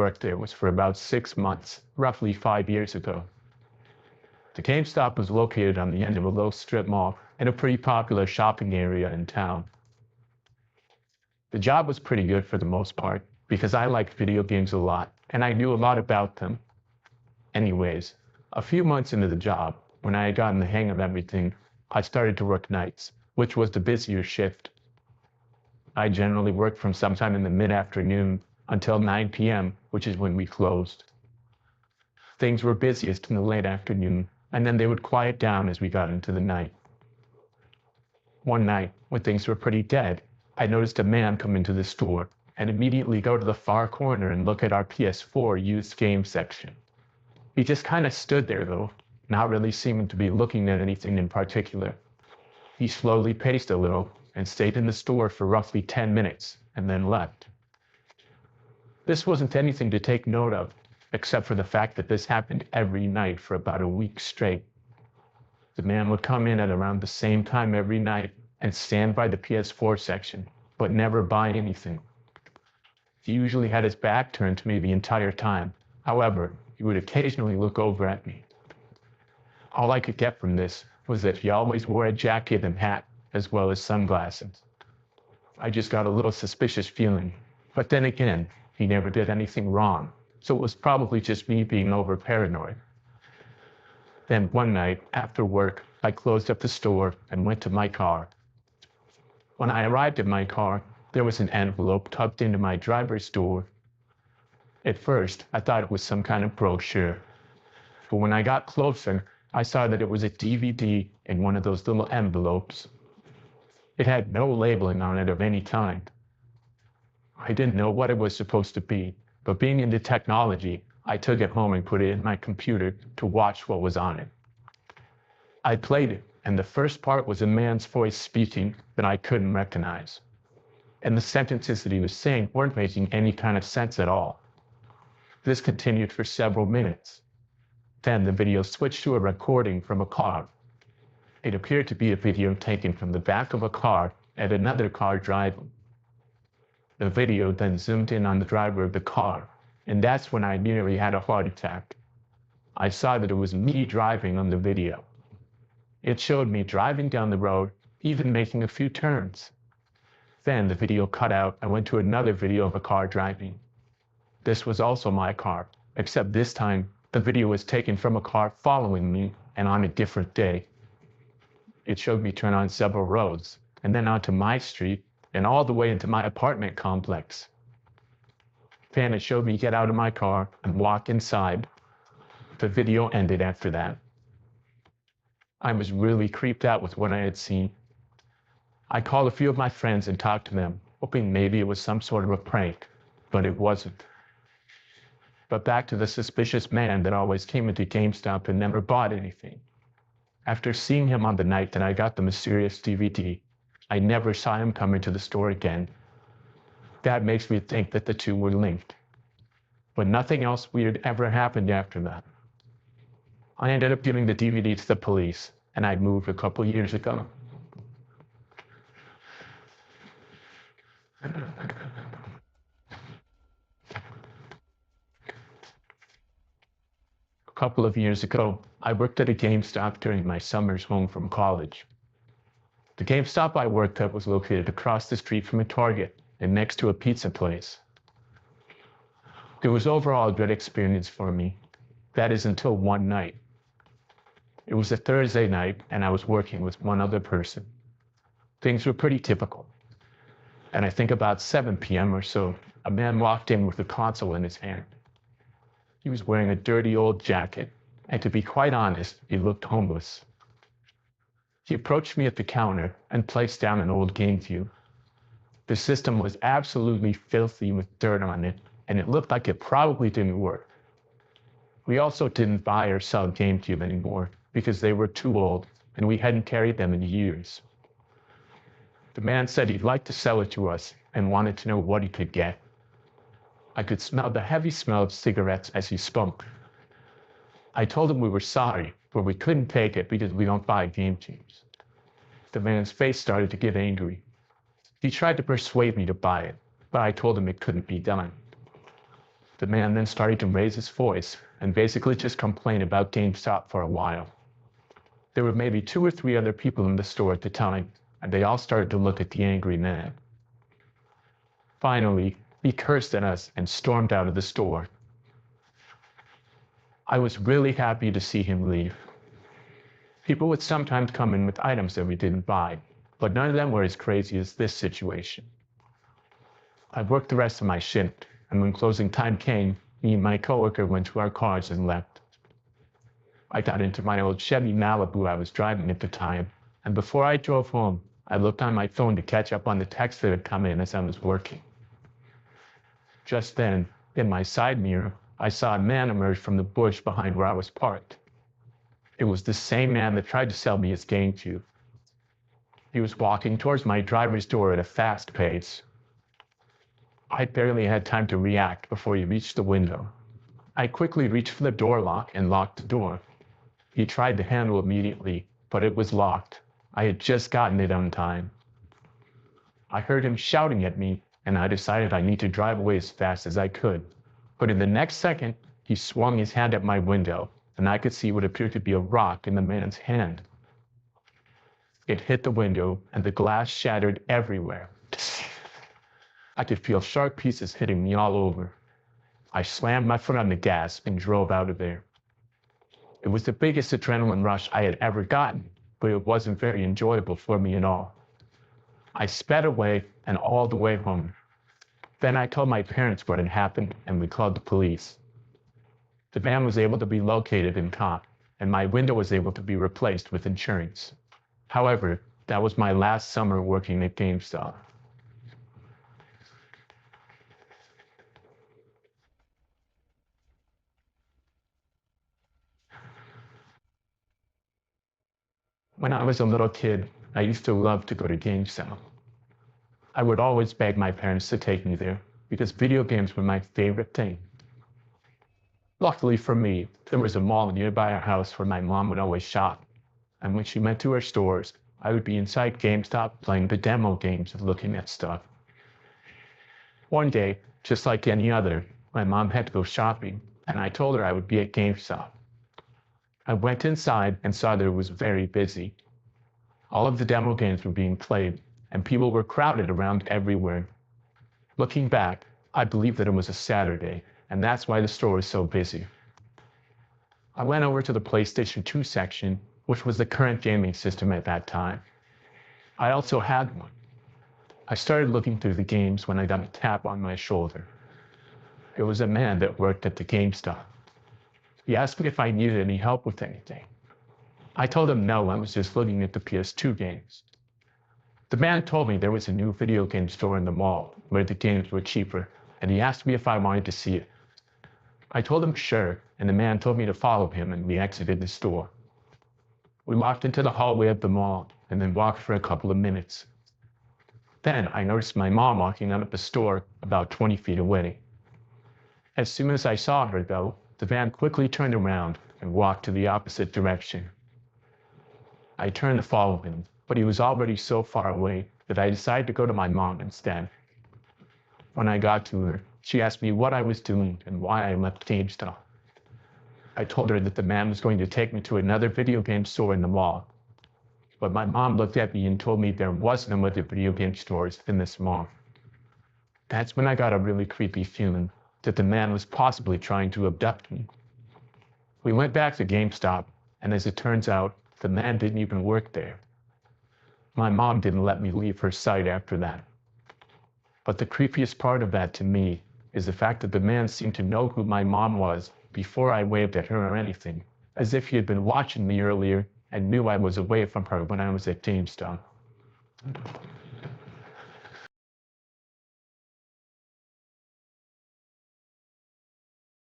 worked there was for about 6 months, roughly 5 years ago. The Gamestop was located on the end of a low strip mall in a pretty popular shopping area in town. The job was pretty good for the most part, because I liked video games a lot, and I knew a lot about them. Anyways, a few months into the job, when I had gotten the hang of everything, I started to work nights, which was the busier shift. I generally worked from sometime in the mid-afternoon until 9 p.m., which is when we closed. Things were busiest in the late afternoon, and then they would quiet down as we got into the night. One night, when things were pretty dead, I noticed a man come into the store and immediately go to the far corner and look at our PS4 used game section. He just kind of stood there though, not really seeming to be looking at anything in particular. He slowly paced a little and stayed in the store for roughly 10 minutes and then left. This wasn't anything to take note of, except for the fact that this happened every night for about a week straight. The man would come in at around the same time every night and stand by the PS4 section, but never buy anything. He usually had his back turned to me the entire time. However, he would occasionally look over at me. All I could get from this was that he always wore a jacket and hat, as well as sunglasses. I just got a little suspicious feeling, but then again, he never did anything wrong, so it was probably just me being over paranoid. Then one night, after work, I closed up the store and went to my car. When I arrived at my car, there was an envelope tucked into my driver's door. At first, I thought it was some kind of brochure, but when I got closer, I saw that it was a DVD in one of those little envelopes. It had no labeling on it of any kind. I didn't know what it was supposed to be, but being into technology, I took it home and put it in my computer to watch what was on it. I played it, and the first part was a man's voice speaking that I couldn't recognize. And the sentences that he was saying weren't making any kind of sense at all. This continued for several minutes. Then the video switched to a recording from a car. It appeared to be a video taken from the back of a car at another car driving. The video then zoomed in on the driver of the car, and that's when I nearly had a heart attack. I saw that it was me driving on the video. It showed me driving down the road, even making a few turns. Then the video cut out and went to another video of a car driving. This was also my car, except this time the video was taken from a car following me and on a different day. It showed me turn on several roads, and then onto my street, and all the way into my apartment complex. Then it showed me get out of my car and walk inside. The video ended after that. I was really creeped out with what I had seen. I called a few of my friends and talked to them, hoping maybe it was some sort of a prank, but it wasn't. But back to the suspicious man that always came into GameStop and never bought anything. After seeing him on the night that I got the mysterious DVD, I never saw him come into the store again. That makes me think that the two were linked. But nothing else weird ever happened after that. I ended up giving the DVD to the police, and I'd moved a couple years ago. A couple of years ago, I worked at a GameStop during my summers home from college. The GameStop I worked at was located across the street from a Target and next to a pizza place. It was overall a good experience for me. That is until one night. It was a Thursday night and I was working with one other person. Things were pretty typical. And I think about 7 p.m. or so, a man walked in with a console in his hand. He was wearing a dirty old jacket, and to be quite honest, he looked homeless. He approached me at the counter and placed down an old GameCube. The system was absolutely filthy with dirt on it, and it looked like it probably didn't work. We also didn't buy or sell GameCube anymore because they were too old, and we hadn't carried them in years. The man said he'd like to sell it to us and wanted to know what he could get. I could smell the heavy smell of cigarettes as he spoke. I told him we were sorry, but we couldn't take it because we don't buy GameCubes. The man's face started to get angry. He tried to persuade me to buy it, but I told him it couldn't be done. The man then started to raise his voice and basically just complain about GameStop for a while. There were maybe 2 or 3 other people in the store at the time, and they all started to look at the angry man. Finally, he cursed at us and stormed out of the store. I was really happy to see him leave. People would sometimes come in with items that we didn't buy, but none of them were as crazy as this situation. I worked the rest of my shift, and when closing time came, me and my coworker went to our cars and left. I got into my old Chevy Malibu I was driving at the time, and before I drove home, I looked on my phone to catch up on the texts that had come in as I was working. Just then, in my side mirror, I saw a man emerge from the bush behind where I was parked. It was the same man that tried to sell me his GameCube. He was walking towards my driver's door at a fast pace. I barely had time to react before he reached the window. I quickly reached for the door lock and locked the door. He tried the handle immediately, but it was locked. I had just gotten it on time. I heard him shouting at me, and I decided I need to drive away as fast as I could. But in the next second, he swung his hand at my window, and I could see what appeared to be a rock in the man's hand. It hit the window, and the glass shattered everywhere. I could feel sharp pieces hitting me all over. I slammed my foot on the gas and drove out of there. It was the biggest adrenaline rush I had ever gotten, but it wasn't very enjoyable for me at all. I sped away and all the way home. Then I told my parents what had happened, and we called the police. The van was able to be located and caught, and my window was able to be replaced with insurance. However, that was my last summer working at GameStop. When I was a little kid, I used to love to go to GameStop. I would always beg my parents to take me there because video games were my favorite thing. Luckily for me, there was a mall nearby our house where my mom would always shop, and when she went to her stores, I would be inside GameStop playing the demo games and looking at stuff. One day, just like any other, my mom had to go shopping, and I told her I would be at GameStop. I went inside and saw that it was very busy. All of the demo games were being played, and people were crowded around everywhere. Looking back, I believe that it was a Saturday, and that's why the store was so busy. I went over to the PlayStation 2 section, which was the current gaming system at that time. I also had one. I started looking through the games when I got a tap on my shoulder. It was a man that worked at the GameStop. He asked me if I needed any help with anything. I told him no, I was just looking at the PS2 games. The man told me there was a new video game store in the mall where the games were cheaper, and he asked me if I wanted to see it. I told him sure, and the man told me to follow him, and we exited the store. We walked into the hallway of the mall and then walked for a couple of minutes. Then I noticed my mom walking out of the store about 20 feet away. As soon as I saw her, though, the van quickly turned around and walked to the opposite direction. I turned to follow him, but he was already so far away that I decided to go to my mom instead. When I got to her, she asked me what I was doing and why I left GameStop. I told her that the man was going to take me to another video game store in the mall. But my mom looked at me and told me there was no other video game stores in this mall. That's when I got a really creepy feeling that the man was possibly trying to abduct me. We went back to GameStop, and as it turns out, the man didn't even work there. My mom didn't let me leave her site after that. But the creepiest part of that to me is the fact that the man seemed to know who my mom was before I waved at her or anything, as if he had been watching me earlier and knew I was away from her when I was at GameStop.